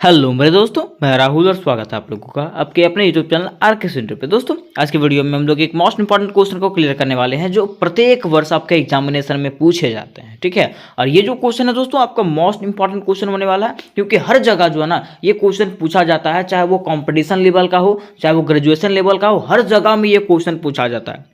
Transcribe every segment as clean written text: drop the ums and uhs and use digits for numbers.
Hello मेरे दोस्तों, मैं राहुल और स्वागत है आप लोगों का आपके अपने यूट्यूब चैनल आरके सेंटर पे। दोस्तों आज की वीडियो में हम लोग एक मोस्ट इंपॉर्टेंट क्वेश्चन को क्लियर करने वाले हैं जो प्रत्येक वर्ष आपके एग्जामिनेशन में पूछे जाते हैं। ठीक है, और ये जो क्वेश्चन है दोस्तों आपका मोस्ट इंपॉर्टेंट क्वेश्चन होने वाला है, क्योंकि हर जगह जो है ना ये क्वेश्चन पूछा जाता है, चाहे वो कॉम्पिटिशन लेवल का हो, चाहे वो ग्रेजुएशन लेवल का हो, हर जगह में ये क्वेश्चन पूछा जाता है।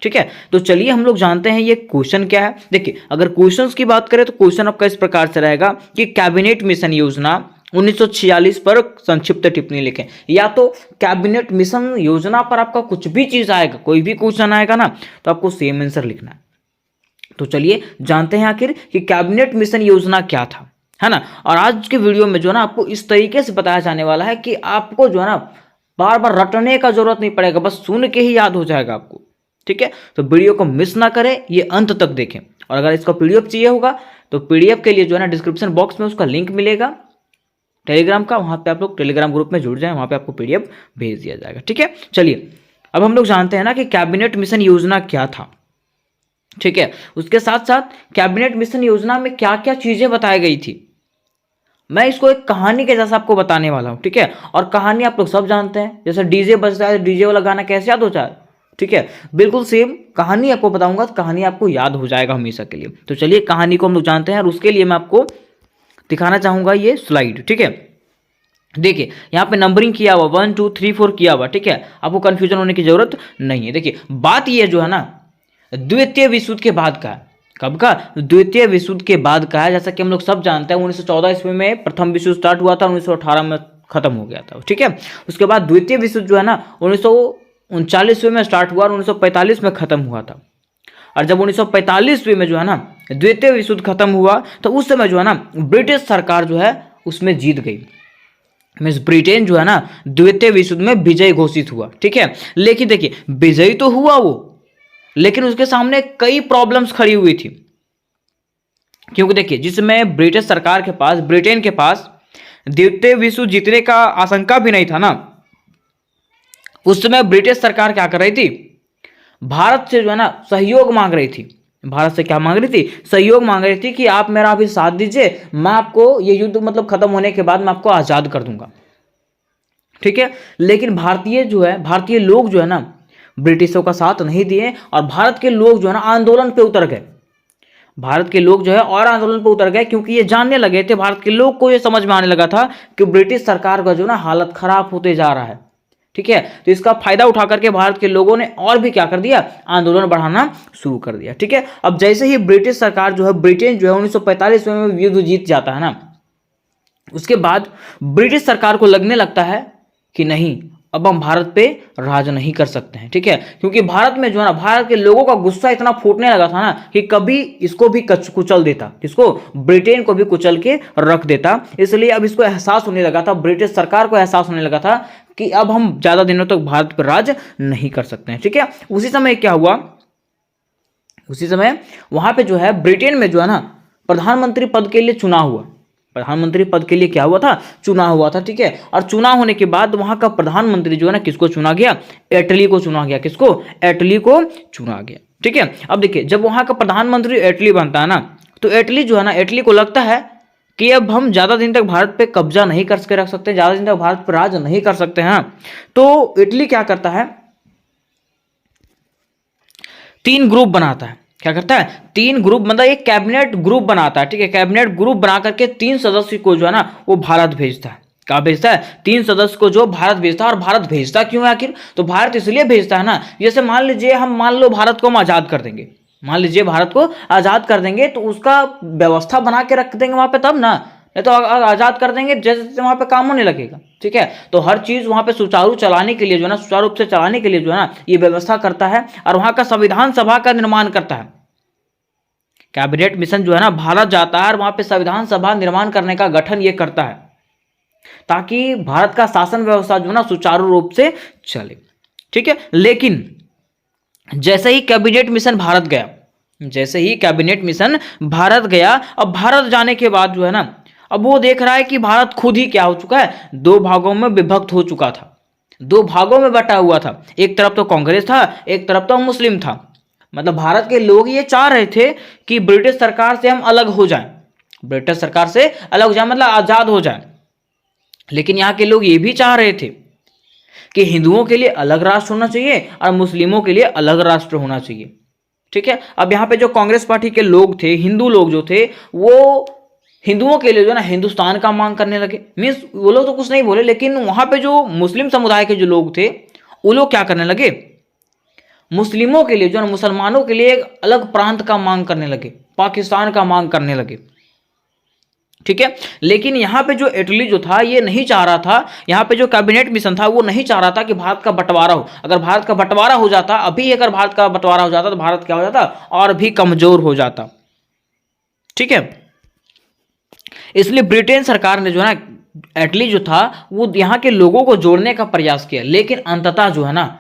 ठीक है, तो चलिए हम लोग जानते हैं ये क्वेश्चन क्या है। देखिए, अगर क्वेश्चंस की बात करें तो क्वेश्चन आपका इस प्रकार से रहेगा कि कैबिनेट मिशन योजना 1946 पर संक्षिप्त टिप्पणी लिखें। या तो कैबिनेट मिशन योजना पर आपका कुछ भी चीज आएगा, कोई भी क्वेश्चन आएगा ना, तो आपको सेम आंसर लिखना है। तो चलिए जानते हैं आखिर कि कैबिनेट मिशन योजना क्या था, है ना। और आज के वीडियो में जो है ना आपको इस तरीके से बताया जाने वाला है कि आपको जो है ना बार बार रटने का जरूरत नहीं पड़ेगा, बस सुन के ही याद हो जाएगा आपको। ठीक है, तो वीडियो को मिस ना करें, ये अंत तक देखें। और अगर इसका पीडीएफ चाहिए होगा तो पीडीएफ के लिए जो है ना डिस्क्रिप्शन बॉक्स में उसका लिंक मिलेगा टेलीग्राम का, वहां पे आप लोग टेलीग्राम ग्रुप में जुड़ जाएं, वहां पे आपको पीडीएफ भेज दिया जाएगा। ठीक है, चलिए अब हम लोग जानते हैं ना कि कैबिनेट मिशन योजना क्या था। ठीक है, उसके साथ साथ कैबिनेट मिशन योजना में क्या क्या चीजें बताई गई थी, मैं इसको एक कहानी के जैसा आपको बताने वाला हूं। ठीक है, और कहानी आप लोग सब जानते हैं, जैसे डीजे बजता है, डीजे वाला गाना कैसे याद हो जाए। ठीक है, बिल्कुल सेम कहानी आपको बताऊंगा, तो कहानी आपको याद हो जाएगा हमेशा के लिए। तो चलिए कहानी को हम लोग जानते हैं, और उसके लिए मैं आपको दिखाना चाहूंगा ये स्लाइड। ठीक है, देखिए यहाँ पे नंबरिंग किया हुआ 1 2 3 4 किया हुआ। ठीक है, आपको कंफ्यूजन होने की जरूरत नहीं है। देखिए बात ये जो है ना द्वितीय विश्व युद्ध के बाद का है। कब का? द्वितीय विश्व युद्ध के बाद का है। जैसा कि हम लोग सब जानते हैं 1914 ईस्वी में प्रथम विश्व युद्ध स्टार्ट हुआ था, 1918 में खत्म हो गया था। ठीक है, उसके बाद द्वितीय विश्व युद्ध जो है ना 1939 ईस्वी में स्टार्ट हुआ और 1945 में खत्म हुआ था। और जब 1945 ईस्वी में जो है ना द्वितीय विश्व युद्ध खत्म हुआ तो उस समय जो है ना ब्रिटिश सरकार जो है उसमें जीत गई। मीन्स ब्रिटेन जो है ना द्वितीय विश्व युद्ध में विजय घोषित हुआ। ठीक है, लेकिन देखिए विजयी तो हुआ वो, लेकिन उसके सामने कई प्रॉब्लम्स खड़ी हुई थी। क्योंकि देखिए जिसमें ब्रिटिश सरकार के पास, ब्रिटेन के पास द्वितीय विश्व युद्ध जीतने का आशंका भी नहीं था ना, उस समय ब्रिटिश सरकार क्या कर रही थी, भारत से जो है ना सहयोग मांग रही थी। भारत से क्या मांग रही थी? सहयोग मांग रही थी कि आप मेरा अभी साथ दीजिए, मैं आपको ये युद्ध मतलब खत्म होने के बाद मैं आपको आजाद कर दूंगा। ठीक है, लेकिन भारतीय लोग जो है ना ब्रिटिशों का साथ नहीं दिए, और भारत के लोग जो है ना आंदोलन पे उतर गए। भारत के लोग जो है और आंदोलन पे उतर गए, क्योंकि ये जानने लगे थे, भारत के लोग को ये समझ में आने लगा था कि ब्रिटिश सरकार का जो ना हालत खराब होते जा रहा है। ठीक है, तो इसका फायदा उठा करके भारत के लोगों ने और भी क्या कर दिया, आंदोलन बढ़ाना शुरू कर दिया। ठीक है, अब जैसे ही ब्रिटिश सरकार जो है, ब्रिटेन जो है 1945 में युद्ध जीत जाता है ना, उसके बाद ब्रिटिश सरकार को लगने लगता है कि नहीं, अब हम भारत पे राज नहीं कर सकते हैं। ठीक है, क्योंकि भारत में जो है ना भारत के लोगों का गुस्सा इतना फूटने लगा था ना कि कभी इसको भी कुचल देता, किसको? ब्रिटेन को भी कुचल के रख देता। इसलिए अब इसको एहसास होने लगा था, ब्रिटिश सरकार को एहसास होने लगा था कि अब हम ज्यादा दिनों तक भारत पर राज नहीं कर सकते हैं। ठीक है, उसी समय क्या हुआ, उसी समय वहां पे जो है ब्रिटेन में जो है ना प्रधानमंत्री पद के लिए चुनाव हुआ। प्रधानमंत्री पद के लिए क्या हुआ था? चुनाव हुआ था। ठीक है, और चुनाव होने के बाद वहां का प्रधानमंत्री जो है ना किसको चुना गया? एटली को चुना गया। किसको? एटली को चुना गया। ठीक है, अब देखिए जब वहां का प्रधानमंत्री एटली बनता है ना, तो एटली जो है ना, एटली को लगता है कि अब हम ज्यादा दिन तक भारत पे कब्जा नहीं करके रख सकते, ज्यादा दिन तक भारत पर राज नहीं कर सकते हैं। तो इटली क्या करता है, 3 ग्रुप बनाता है। क्या करता है? 3 ग्रुप, मतलब एक कैबिनेट ग्रुप बनाता है। ठीक है, कैबिनेट ग्रुप बना करके 3 सदस्य को जो है ना वो भारत भेजता है। कहा भेजता है? 3 सदस्य को जो भारत भेजता है। और भारत भेजता क्यों है आखिर? तो भारत इसलिए भेजता है ना, जैसे मान लीजिए मान लो भारत को हम आजाद कर देंगे, मान लीजिए भारत को आजाद कर देंगे, तो उसका व्यवस्था बना के रख देंगे वहां पे, तब ना, नहीं तो आजाद कर देंगे जैसे वहां पे काम होने लगेगा। ठीक है, तो हर चीज वहां पे सुचारू चलाने के लिए जो है ना, सुचारू रूप से चलाने के लिए जो है ना ये व्यवस्था करता है, और वहां का संविधान सभा का निर्माण करता है। कैबिनेट मिशन जो है ना भारत जाता है और वहां पे संविधान सभा निर्माण करने का गठन ये करता है, ताकि भारत का शासन व्यवस्था जो है ना सुचारू रूप से चले। ठीक है, लेकिन जैसे ही कैबिनेट मिशन भारत गया, जैसे ही कैबिनेट मिशन भारत गया, अब भारत जाने के बाद जो है ना अब वो देख रहा है कि भारत खुद ही क्या हो चुका है, 2 भागों में विभक्त हो चुका था, 2 भागों में बटा हुआ था। एक तरफ तो कांग्रेस था, एक तरफ तो मुस्लिम था। मतलब भारत के लोग ये चाह रहे थे कि ब्रिटिश सरकार से हम अलग हो जाएं, ब्रिटिश सरकार से अलग हो जाए, मतलब आजाद हो जाए। लेकिन यहाँ के लोग ये भी चाह रहे थे कि हिंदुओं के लिए अलग राष्ट्र होना चाहिए और मुस्लिमों के लिए अलग राष्ट्र होना चाहिए। ठीक है, अब यहाँ पे जो कांग्रेस पार्टी के लोग थे, हिंदू लोग जो थे, वो हिंदुओं के लिए जो ना हिंदुस्तान का मांग करने लगे। मीन्स वो लोग तो कुछ नहीं बोले, लेकिन वहां पे जो मुस्लिम समुदाय के जो लोग थे वो लोग क्या करने लगे, मुस्लिमों के लिए जो ना मुसलमानों के लिए एक अलग प्रांत का मांग करने लगे, पाकिस्तान का मांग करने लगे। ठीक है, लेकिन यहाँ पे जो इटली जो था ये नहीं चाह रहा था, यहाँ पे जो कैबिनेट मिशन था वो नहीं चाह रहा था कि भारत का बंटवारा हो। अगर भारत का बंटवारा हो जाता, अभी अगर भारत का बंटवारा हो जाता तो भारत क्या हो जाता, और भी कमजोर हो जाता। ठीक है, इसलिए ब्रिटेन सरकार ने जो है ना इटली जो था वो यहाँ के लोगों को जोड़ने का प्रयास किया, लेकिन अंततः जो है ना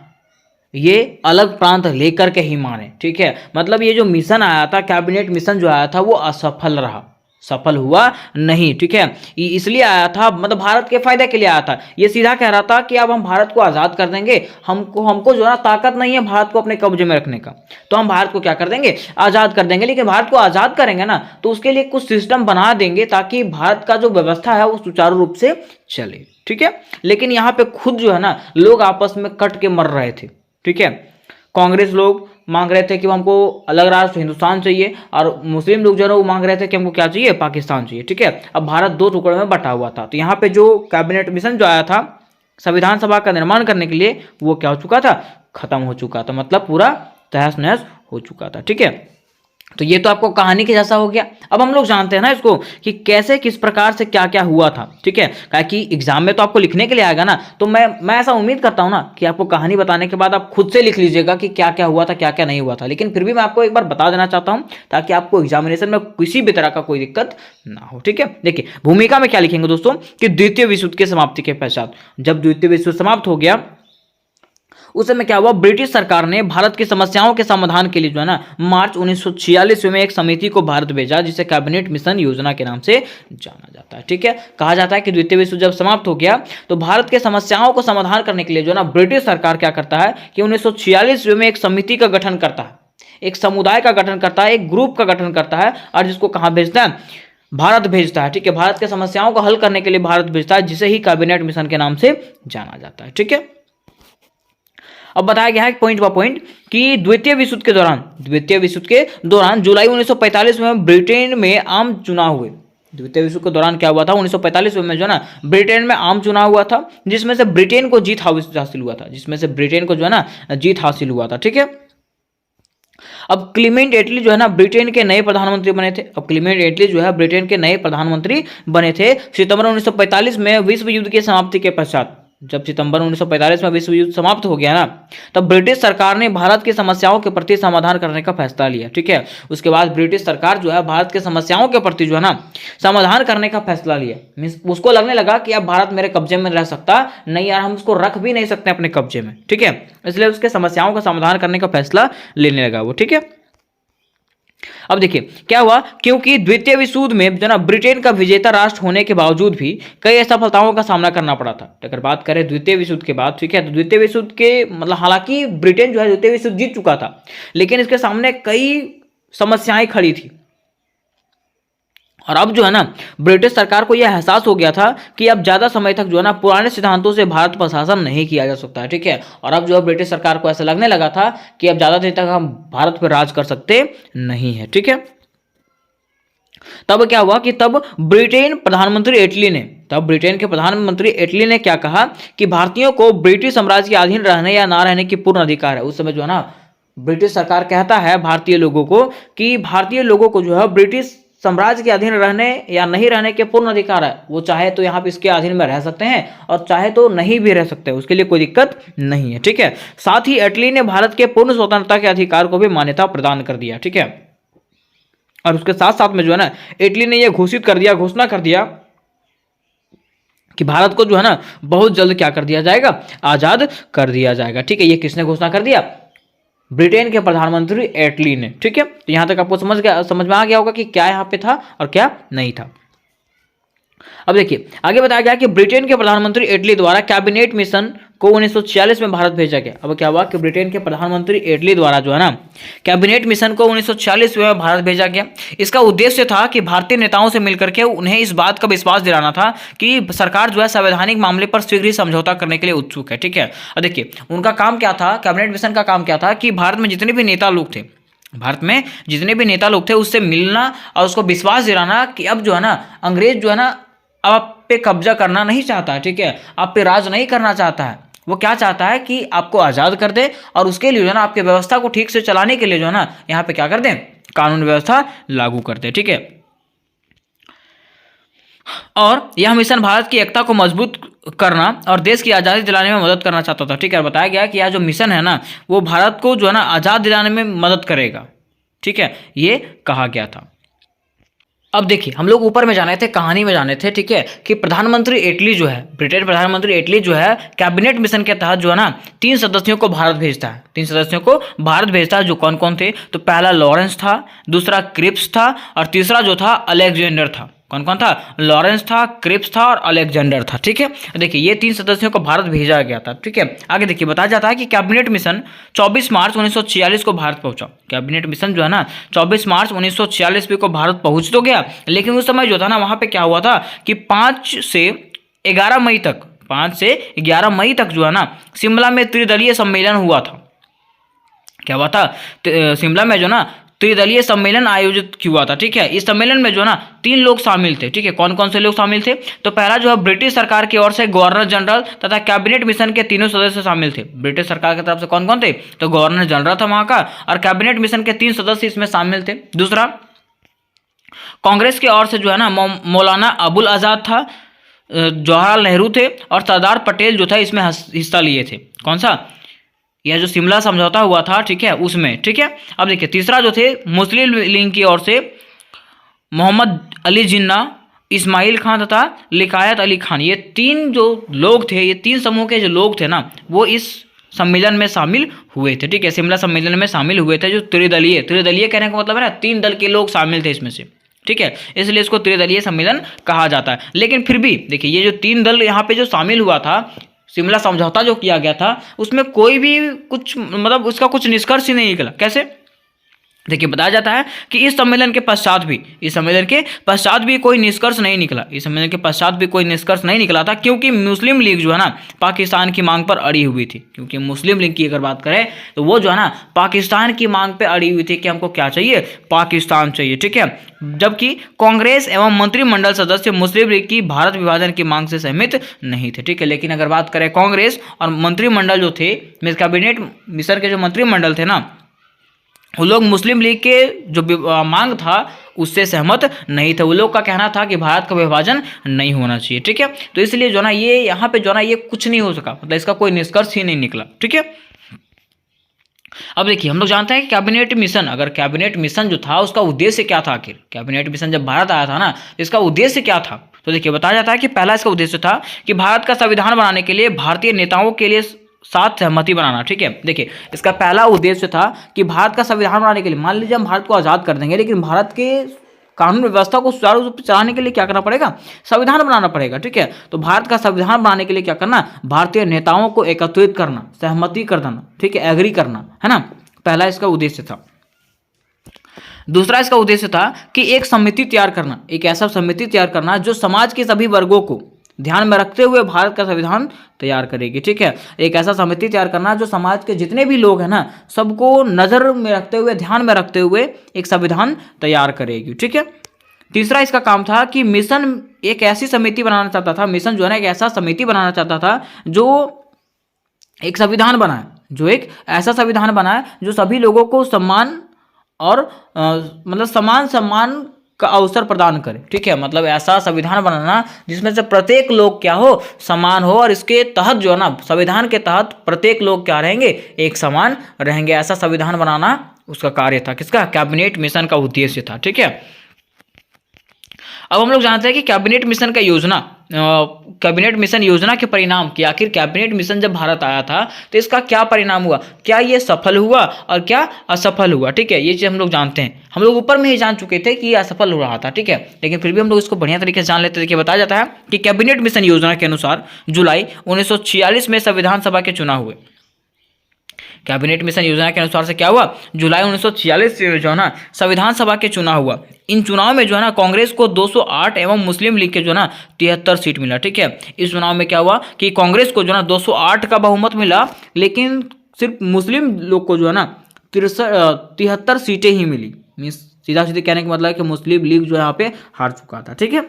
ये अलग प्रांत लेकर के ही माने। ठीक है, मतलब ये जो मिशन आया था, कैबिनेट मिशन जो आया था वो असफल रहा, सफल हुआ नहीं। ठीक है, इसलिए आया था, मतलब भारत के फायदे के लिए आया था। ये सीधा कह रहा था कि अब हम भारत को आज़ाद कर देंगे, हमको जो है ताकत नहीं है भारत को अपने कब्जे में रखने का, तो हम भारत को क्या कर देंगे, आज़ाद कर देंगे। लेकिन भारत को आज़ाद करेंगे ना तो उसके लिए कुछ सिस्टम बना देंगे ताकि भारत का जो व्यवस्था है वो सुचारू रूप से चले। ठीक है, लेकिन यहाँ पे खुद जो है ना लोग आपस में कट के मर रहे थे। ठीक है, कांग्रेस लोग मांग रहे थे कि हमको अलग राष्ट्र हिंदुस्तान चाहिए, और मुस्लिम लोग जो है वो मांग रहे थे कि हमको क्या चाहिए, पाकिस्तान चाहिए। ठीक है, अब भारत दो टुकड़ों में बटा हुआ था। तो यहाँ पे जो कैबिनेट मिशन जो आया था संविधान सभा का निर्माण करने के लिए, वो क्या हो चुका था, खत्म हो चुका था, मतलब पूरा तहस नहस हो चुका था। ठीक है, तो ये तो आपको कहानी के जैसा हो गया। अब हम लोग जानते हैं ना इसको कि कैसे किस प्रकार से क्या क्या हुआ था। ठीक है, क्या कि एग्जाम में तो आपको लिखने के लिए आएगा ना, तो मैं ऐसा उम्मीद करता हूं ना कि आपको कहानी बताने के बाद आप खुद से लिख लीजिएगा कि क्या क्या हुआ था, क्या क्या नहीं हुआ था। लेकिन फिर भी मैं आपको एक बार बता देना चाहता हूं ताकि आपको एग्जामिनेशन में किसी भी तरह का कोई दिक्कत ना हो। ठीक है, देखिए भूमिका में क्या लिखेंगे दोस्तों कि द्वितीय विश्व युद्ध की समाप्ति के पश्चात, जब द्वितीय विश्व युद्ध समाप्त हो गया उस समय क्या हुआ, ब्रिटिश सरकार ने भारत की समस्याओं के समाधान के लिए जो है ना मार्च 1946 में एक समिति को भारत भेजा, जिसे कैबिनेट मिशन योजना के नाम से जाना जाता है। ठीक है, कहा जाता है कि द्वितीय विश्व जब समाप्त हो गया तो भारत के समस्याओं को समाधान करने के लिए जो है ना ब्रिटिश सरकार क्या करता है कि 1946 में एक समिति का गठन करता है, एक समुदाय का गठन करता है, एक ग्रुप का गठन करता है, और जिसको कहाँ भेजता है, भारत भेजता है। ठीक है, भारत के समस्याओं को हल करने के लिए भारत भेजता है, जिसे ही कैबिनेट मिशन के नाम से जाना जाता है। ठीक है, अब बताया गया है पॉइंट बाय पॉइंट कि द्वितीय विश्व युद्ध के दौरान जुलाई 1945 में ब्रिटेन में आम चुनाव हुए। द्वितीय विश्व के दौरान क्या हुआ था, 1945 में जो है ना ब्रिटेन में आम चुनाव हुआ था, जिसमें से ब्रिटेन को जीत हासिल हुआ था। ठीक है, अब क्लीमेंट एटली जो है ना ब्रिटेन के नए प्रधानमंत्री बने थे। सितंबर 1945 में विश्व युद्ध की समाप्ति के पश्चात, जब सितंबर 1945 में विश्व युद्ध समाप्त हो गया ना, तब ब्रिटिश सरकार ने भारत की समस्याओं के प्रति समाधान करने का फैसला लिया। ठीक है, उसके बाद ब्रिटिश सरकार जो है भारत के समस्याओं के प्रति जो है ना समाधान करने का फैसला लिया। मीन्स उसको लगने लगा कि अब भारत मेरे कब्जे में रह सकता नहीं, यार हम उसको रख भी नहीं सकते अपने कब्जे में। ठीक है, इसलिए उसके समस्याओं का समाधान करने का फैसला लेने लगा वो। ठीक है, अब देखिए क्या हुआ, क्योंकि द्वितीय विश्व युद्ध में जो ना ब्रिटेन का विजेता राष्ट्र होने के बावजूद भी कई असफलताओं का सामना करना पड़ा था। अगर बात करें द्वितीय विश्व युद्ध के बाद, ठीक है, तो द्वितीय विश्व युद्ध के मतलब हालांकि ब्रिटेन जो है द्वितीय विश्व युद्ध जीत चुका था, लेकिन इसके सामने कई समस्याएं खड़ी थी। और अब जो है ना ब्रिटिश सरकार को यह एहसास हो गया था कि अब ज़्यादा समय तक जो है ना पुराने सिद्धांतों से भारत पर शासन नहीं किया जा सकता है। ठीक है, और अब जो है ब्रिटिश सरकार को ऐसा लगने लगा था कि अब ज़्यादा देर तक हम भारत पर राज कर सकते नहीं है। ठीक है, तब क्या हुआ कि तब ब्रिटेन के प्रधानमंत्री इटली ने क्या कहा कि भारतीयों को ब्रिटिश साम्राज्य के अधीन रहने या ना रहने की पूर्ण अधिकार है। उस समय जो है ना ब्रिटिश सरकार कहता है भारतीय लोगों को कि भारतीय लोगों को जो है ब्रिटिश साम्राज्य के अधीन रहने या नहीं रहने के पूर्ण अधिकार है। वो चाहे तो यहाँ पे इसके अधीन में रह सकते हैं और चाहे तो नहीं भी रह सकते, उसके लिए कोई दिक्कत नहीं है। ठीक है, साथ ही इटली ने भारत के पूर्ण स्वतंत्रता के अधिकार को भी मान्यता प्रदान कर दिया। ठीक है, और उसके साथ साथ में जो है ना इटली ने यह घोषणा कर दिया कि भारत को जो है ना बहुत जल्द क्या कर दिया जाएगा, आजाद कर दिया जाएगा। ठीक है, ये किसने घोषणा कर दिया, ब्रिटेन के प्रधानमंत्री एटली ने। ठीक है, तो यहां तक आपको समझ में आ गया होगा कि क्या यहां पे था और क्या नहीं था। अब देखिए आगे बताया गया कि ब्रिटेन के प्रधानमंत्री इटली द्वारा कैबिनेट मिशन को 1946 में भारत भेजा गया। अब क्या हुआ कि ब्रिटेन के प्रधानमंत्री इटली द्वारा जो है ना कैबिनेट मिशन को 1946 में भारत भेजा गया। इसका उद्देश्य था कि भारतीय नेताओं से मिलकर के उन्हें इस बात का विश्वास दिलाना था कि सरकार जो है संवैधानिक मामले पर शीघ्र ही समझौता करने के लिए उत्सुक है। ठीक है, अब देखिए उनका काम क्या था, कैबिनेट मिशन का काम क्या था कि भारत में जितने भी नेता लोग थे, उससे मिलना और उसको विश्वास दिलाना कि अब जो है ना अंग्रेज जो है ना अब आप पे कब्जा करना नहीं चाहता है। ठीक है, आप पे राज नहीं करना चाहता है। वो क्या चाहता है कि आपको आज़ाद कर दे और उसके लिए जो है ना आपकी व्यवस्था को ठीक से चलाने के लिए जो है ना यहाँ पे क्या कर दें, कानून व्यवस्था लागू कर दे। ठीक है, और यह मिशन भारत की एकता को मजबूत करना और देश की आज़ादी दिलाने में मदद करना चाहता था। ठीक है, बताया गया कि यह जो मिशन है ना वो भारत को जो है ना आज़ाद दिलाने में मदद करेगा। ठीक है, ये कहा गया था। अब देखिए हम लोग ऊपर में जाने थे, कहानी में जाने थे। ठीक है, कि प्रधानमंत्री इटली जो है, ब्रिटेन प्रधानमंत्री इटली जो है कैबिनेट मिशन के तहत जो है ना 3 सदस्यों को भारत भेजता है। 3 सदस्यों को भारत भेजता है, जो कौन कौन थे, तो पहला लॉरेंस था, दूसरा क्रिप्स था और तीसरा जो था अलेक्जेंडर था। कौन कौन था, लॉरेंस था, क्रिप्स था और अलेक्जेंडर था। ठीक है, देखिए ये 3 सदस्यों को भारत भेजा गया था। ठीक है, आगे देखिए बताया जाता है कि कैबिनेट मिशन 24 मार्च 1946 को भारत पहुंचा। कैबिनेट मिशन जो है ना 24 मार्च 1946 को भारत पहुंच तो गया, लेकिन उस समय जो था ना वहां पे क्या हुआ था कि 5 से 11 मई तक जो है ना शिमला में त्रिदलीय सम्मेलन हुआ था। क्या हुआ था, शिमला में जो ना त्रिदलीय सम्मेलन आयोजित हुआ था। ठीक है, इस सम्मेलन में जो ना 3 लोग शामिल थे। ठीक है, कौन कौन से लोग शामिल थे, तो पहला जो है ब्रिटिश सरकार की ओर से गवर्नर जनरल तथा कैबिनेट मिशन के तीनों सदस्य शामिल थे। ब्रिटिश सरकार की तरफ से कौन कौन थे, तो गवर्नर जनरल था वहां का और कैबिनेट मिशन के 3 सदस्य इसमें शामिल थे। दूसरा कांग्रेस की ओर से जो है ना मौलाना अबुल आज़ाद था, जवाहरलाल नेहरू थे और सरदार पटेल जो था इसमें हिस्सा लिए थे। कौन सा, यह जो शिमला समझौता हुआ था। ठीक है, उसमें। ठीक है, अब देखिए तीसरा जो थे मुस्लिम लीग की ओर से मोहम्मद अली जिन्ना, इस्माइल खान तथा लिकायत अली खान, ये 3 जो लोग थे, ये 3 समूह के जो लोग थे ना वो इस सम्मेलन में शामिल हुए थे। ठीक है, शिमला सम्मेलन में शामिल हुए थे। जो त्रिदलीय कहने का मतलब है ना 3 दल के लोग शामिल थे इसमें से। ठीक है, इसलिए इसको त्रिदलीय सम्मेलन कहा जाता है। लेकिन फिर भी देखिए ये जो 3 दल यहाँ पे जो शामिल हुआ था, शिमला समझौता जो किया गया था उसमें कोई भी कुछ मतलब उसका कुछ निष्कर्ष ही नहीं निकला। कैसे, देखिए बताया जाता है कि इस सम्मेलन के पश्चात भी कोई निष्कर्ष नहीं निकला था, क्योंकि मुस्लिम लीग जो है ना पाकिस्तान की मांग पर अड़ी हुई थी। क्योंकि मुस्लिम लीग की अगर बात करें तो वो जो है ना पाकिस्तान की मांग पर अड़ी हुई थी कि हमको क्या चाहिए, पाकिस्तान चाहिए। ठीक है, जबकि कांग्रेस एवं मंत्रिमंडल सदस्य मुस्लिम लीग की भारत विभाजन की मांग से सहमत नहीं थे। ठीक है, लेकिन अगर बात करें कांग्रेस और मंत्रिमंडल जो थे, कैबिनेट मिशन के जो मंत्रिमंडल थे ना, वो लोग मुस्लिम लीग के जो मांग था उससे सहमत नहीं थे। वो लोग का कहना था कि भारत का विभाजन नहीं होना चाहिए। ठीक है, तो इसलिए जो ना ये यहाँ पे जो ना ये कुछ नहीं हो सका, मतलब इसका कोई निष्कर्ष ही नहीं निकला। ठीक है, अब देखिए हम लोग जानते हैं कि कैबिनेट मिशन जो था उसका उद्देश्य क्या था। आखिर कैबिनेट मिशन जब भारत आया था ना इसका उद्देश्य क्या था, तो देखिए बताया जाता है कि पहला इसका उद्देश्य था कि भारत का संविधान बनाने के लिए भारतीय नेताओं के लिए साथ सहमति बनाना। ठीक है, देखिए इसका पहला उद्देश्य था कि भारत का संविधान बनाने के लिए, मान लीजिए हम भारत को आज़ाद कर देंगे, लेकिन भारत के कानून व्यवस्था को सुचारू रूप से चलाने के लिए क्या करना पड़ेगा, संविधान बनाना पड़ेगा। ठीक है, तो भारत का संविधान बनाने के लिए क्या करना, भारतीय नेताओं को एकत्रित करना, सहमति कर देना। ठीक है, एग्री करना, है ना, पहला इसका उद्देश्य था। दूसरा इसका उद्देश्य था कि एक समिति तैयार करना, एक ऐसा समिति तैयार करना जो समाज के सभी वर्गों को ध्यान में रखते हुए भारत का संविधान तैयार करेगी। ठीक है, एक ऐसा समिति तैयार करना जो समाज के जितने भी लोग हैं ना सबको नज़र में रखते हुए, ध्यान में रखते हुए एक संविधान तैयार करेगी। ठीक है, तीसरा इसका काम था कि मिशन एक ऐसी समिति बनाना चाहता था, मिशन जो है ना एक ऐसा समिति बनाना चाहता था जो एक संविधान बनाए, जो एक ऐसा संविधान बनाए जो सभी लोगों को सम्मान और मतलब समान सम्मान का अवसर प्रदान करे। ठीक है, मतलब ऐसा संविधान बनाना जिसमें से प्रत्येक लोग क्या हो, समान हो, और इसके तहत जो है ना संविधान के तहत प्रत्येक लोग क्या रहेंगे, एक समान रहेंगे। ऐसा संविधान बनाना उसका कार्य था, किसका, कैबिनेट मिशन का उद्देश्य था। ठीक है, अब हम लोग जानते हैं कि कैबिनेट मिशन का योजना कैबिनेट मिशन योजना के परिणाम कि आखिर कैबिनेट मिशन जब भारत आया था तो इसका क्या परिणाम हुआ, क्या ये सफल हुआ और क्या असफल हुआ। ठीक है, ये चीज़ हम लोग जानते हैं, हम लोग ऊपर में ही जान चुके थे कि ये असफल हो रहा था। ठीक है, लेकिन फिर भी हम लोग इसको बढ़िया तरीके से जान लेते थे कि बताया जाता है कि कैबिनेट मिशन योजना के अनुसार जुलाई 1946 में संविधान सभा के चुनाव हुए। कैबिनेट मिशन योजना के अनुसार से क्या हुआ, जुलाई 1946 में जो है ना संविधान सभा के चुनाव हुआ। इन चुनाव में जो है ना कांग्रेस को 208 एवं मुस्लिम लीग के जो है ना 73 सीट मिला। ठीक है, इस चुनाव में क्या हुआ कि कांग्रेस को जो है ना 208 का बहुमत मिला, लेकिन सिर्फ मुस्लिम लोग को जो है ना 73 सीटें ही मिली। मीन्स सीधा सीधे कहने का मतलब है कि मुस्लिम लीग जो यहाँ पे हार चुका था। ठीक है,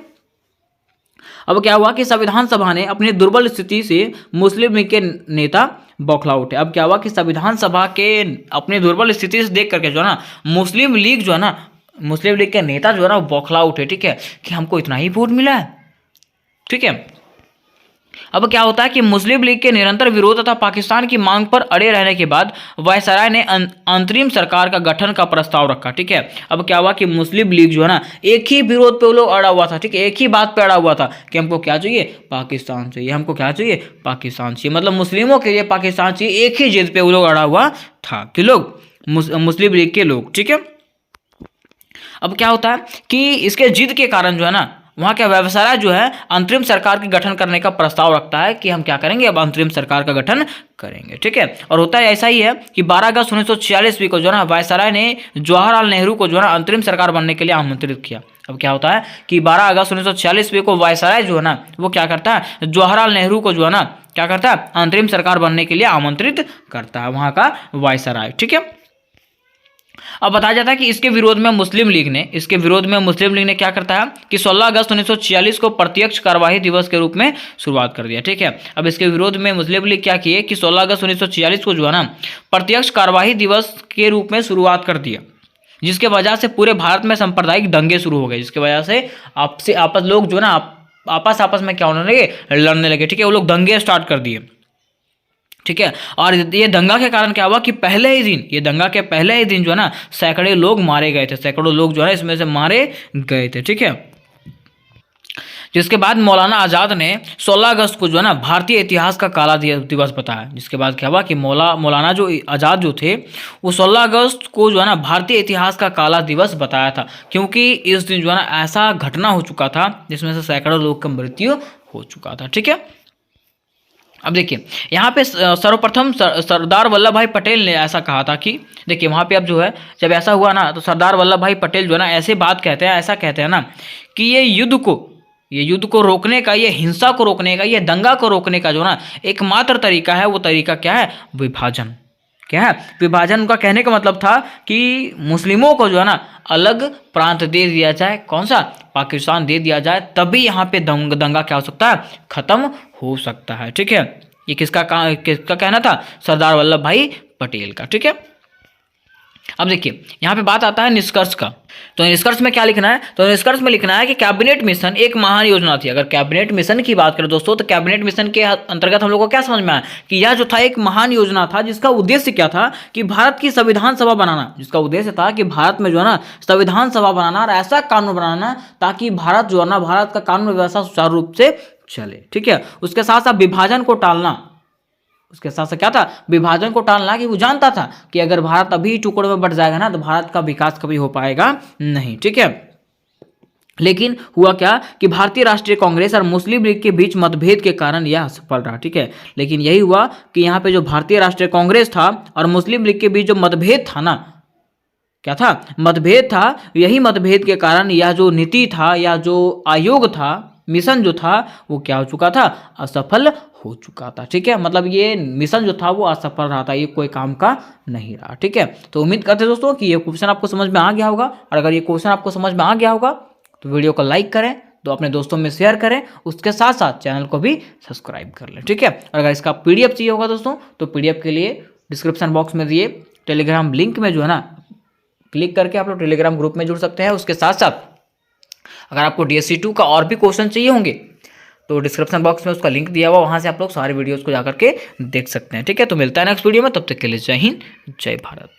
अब क्या हुआ कि संविधान सभा ने अपनी दुर्बल स्थिति से मुस्लिम लीग के नेता बौखला उठे। अब क्या हुआ कि संविधान सभा के अपनी दुर्बल स्थिति से देख करके जो है ना मुस्लिम लीग जो है ना, मुस्लिम लीग के नेता जो है ना बौखला उठे। ठीक है, कि हमको इतना ही वोट मिला है। ठीक है, अब क्या होता है कि मुस्लिम लीग के निरंतर विरोध तथा पाकिस्तान की मांग पर अड़े रहने के बाद वायसराय ने अंतरिम सरकार का गठन का प्रस्ताव रखा। ठीक है, अब क्या हुआ कि मुस्लिम लीग जो है ना एक ही विरोध पे वो लोग अड़ा हुआ था। ठीक है, एक ही बात पे अड़ा हुआ था कि हमको क्या चाहिए, पाकिस्तान चाहिए, हमको क्या चाहिए, पाकिस्तान चाहिए। मतलब मुस्लिमों के लिए पाकिस्तान चाहिए, एक ही जिद पे वो लोग अड़ा हुआ था कि लोग मुस्लिम लीग के लोग। ठीक है, अब क्या होता है कि इसके जिद के कारण जो है ना वहाँ का वायसराय जो है अंतरिम सरकार के गठन करने का प्रस्ताव रखता है कि हम क्या करेंगे, अब अंतरिम सरकार का गठन करेंगे। ठीक है, और होता है ऐसा ही है कि 12 अगस्त 1946 को जो है ना वायसराय ने जवाहरलाल नेहरू को जो है ना अंतरिम सरकार बनने के लिए आमंत्रित किया। अब क्या होता है कि 12 अगस्त 1946 को वायसराय जो है ना वो क्या करता है, जवाहरलाल नेहरू को जो है ना क्या करता है, अंतरिम सरकार बनने के लिए आमंत्रित करता है वहाँ का वायसराय। ठीक है, अब बताया जाता है कि इसके विरोध में मुस्लिम लीग ने क्या करता है कि 16 अगस्त 1946 को प्रत्यक्ष कार्यवाही दिवस के रूप में शुरुआत कर दिया। ठीक है, अब इसके विरोध में मुस्लिम लीग क्या किए कि 16 अगस्त 1946 को जो है ना प्रत्यक्ष कार्यवाही दिवस के रूप में शुरुआत कर दिया, जिसके वजह से पूरे भारत में सांप्रदायिक दंगे शुरू हो गए, जिसके वजह से आपस लोग जो है ना आपस में क्या होने लगे, लड़ने लगे। ठीक है, वो लोग दंगे स्टार्ट कर दिए। ठीक है, और ये दंगा के कारण क्या हुआ कि दंगा के पहले ही दिन जो है ना सैकड़ों लोग मारे गए थे, सैकड़ों लोग जो है इसमें से मारे गए थे। ठीक है, जिसके बाद मौलाना आज़ाद ने 16 अगस्त को जो है ना भारतीय इतिहास का काला दिवस बताया। जिसके बाद क्या हुआ कि मौलाना जो आज़ाद जो थे वो 16 अगस्त को जो है ना भारतीय इतिहास का काला दिवस बताया था, क्योंकि इस दिन जो है ना ऐसा घटना हो चुका था जिसमें से सैकड़ों लोग का मृत्यु हो चुका था। ठीक है, अब देखिए यहाँ पे सर्वप्रथम सरदार वल्लभ भाई पटेल ने ऐसा कहा था कि देखिए वहाँ पे अब जो है जब ऐसा हुआ ना तो सरदार वल्लभ भाई पटेल जो है ना ऐसे बात कहते हैं, ऐसा कहते हैं ना कि ये युद्ध को रोकने का, ये हिंसा को रोकने का, ये दंगा को रोकने का जो ना एकमात्र तरीका है, वो तरीका क्या है, विभाजन। क्या है, विभाजन। उनका कहने का मतलब था कि मुस्लिमों को जो है ना अलग प्रांत दे दिया जाए, कौन सा, पाकिस्तान दे दिया जाए, तभी यहाँ पे दंगा क्या हो सकता है, खत्म हो सकता है। ठीक है, ये किसका कहना था, सरदार वल्लभ भाई पटेल का। ठीक है, अब देखिए यहाँ पे बात आता है निष्कर्ष का। तो निष्कर्ष में क्या लिखना है, तो निष्कर्ष में लिखना है कि कैबिनेट मिशन एक महान योजना थी। अगर कैबिनेट मिशन की बात करें दोस्तों तो कैबिनेट मिशन के अंतर्गत हम लोग को क्या समझ में आया कि यह जो था एक महान योजना था, जिसका उद्देश्य क्या था कि भारत की संविधान सभा बनाना। जिसका उद्देश्य था कि भारत में जो है ना संविधान सभा बनाना और ऐसा कानून बनाना ताकि भारत जो है ना भारत का कानून व्यवस्था सुचारू रूप से चले। ठीक है, उसके साथ साथ विभाजन को टालना, उसके साथ साथ क्या था, विभाजन को टालना, कि वो जानता था कि अगर भारत अभी टुकड़ों में बंट जाएगा ना तो भारत का विकास कभी हो पाएगा नहीं। ठीक है, लेकिन हुआ क्या कि भारतीय राष्ट्रीय कांग्रेस और मुस्लिम लीग के बीच मतभेद के कारण यह सफल रहा। ठीक है, लेकिन यही हुआ कि यहाँ पे जो भारतीय राष्ट्रीय कांग्रेस था और मुस्लिम लीग के बीच जो मतभेद था ना, क्या था, मतभेद था, यही मतभेद के कारण यह जो नीति था या जो आयोग था, मिशन जो था वो क्या हो चुका था, असफल हो चुका था। ठीक है, मतलब ये मिशन जो था वो असफल रहा था, ये कोई काम का नहीं रहा। ठीक है, तो उम्मीद करते हैं दोस्तों कि ये क्वेश्चन आपको समझ में आ गया होगा, और अगर ये क्वेश्चन आपको समझ में आ गया होगा तो वीडियो को लाइक करें, तो अपने दोस्तों में शेयर करें, उसके साथ साथ चैनल को भी सब्सक्राइब कर लें। ठीक है, और अगर इसका PDF चाहिए होगा दोस्तों तो PDF के लिए डिस्क्रिप्शन बॉक्स में दिए टेलीग्राम लिंक में जो है ना क्लिक करके आप लोग टेलीग्राम ग्रुप में जुड़ सकते हैं। उसके साथ साथ अगर आपको DSC 2 का और भी क्वेश्चन चाहिए होंगे तो डिस्क्रिप्शन बॉक्स में उसका लिंक दिया हुआ, वहां से आप लोग सारे वीडियोस को जाकर के देख सकते हैं। ठीक है, तो मिलता है नेक्स्ट वीडियो में, तब तक के लिए जय हिंद, जय भारत।